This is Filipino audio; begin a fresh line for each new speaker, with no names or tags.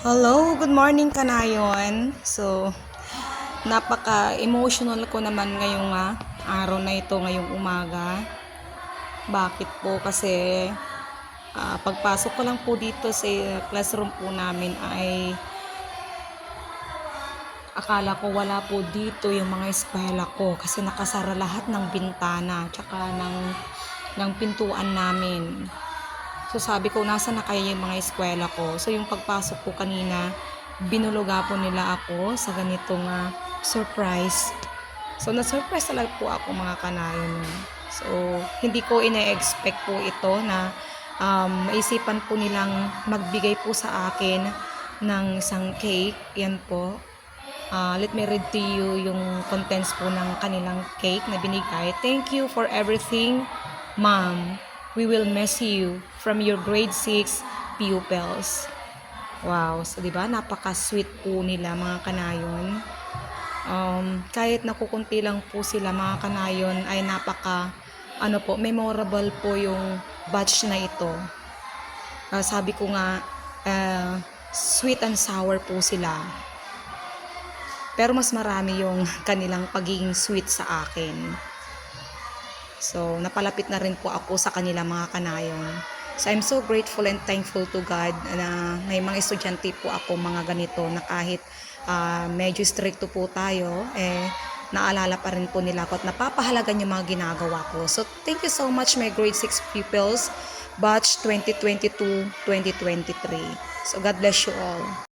Hello, good morning kanayon. So, napaka-emotional ko naman ngayong araw na ito, ngayong umaga. Bakit po? Kasi pagpasok ko lang po dito sa classroom po namin ay akala ko wala po dito yung mga eskwela ko kasi nakasara lahat ng bintana tsaka ng pintuan namin. So sabi ko, nasa na kaya yung mga eskwela ko? So yung pagpasok ko kanina, binuluga po nila ako sa ganitong surprise. So na-surprise talaga po ako mga kanayon. So hindi ko ina-expect po ito na maisipan po nilang magbigay po sa akin ng isang cake. Yan po. Let me read to you yung contents po ng kanilang cake na binigay. Thank you for everything, Ma'am. We will miss you from your grade 6 pupils. Wow. So, di ba? Napaka-sweet po nila mga kanayon. Kahit nakukunti lang po sila mga kanayon ay memorable po yung batch na ito. Sabi ko nga, sweet and sour po sila. Pero mas marami yung kanilang pagiging sweet sa akin. So, napalapit na rin po ako sa kanila mga kanayon. So, I'm so grateful and thankful to God na may mga estudyante po ako mga ganito na kahit medyo stricto po tayo, naalala pa rin po nila ako at napapahalagan yung mga ginagawa ko. So, thank you so much my grade 6 pupils, batch 2022-2023. So, God bless you all.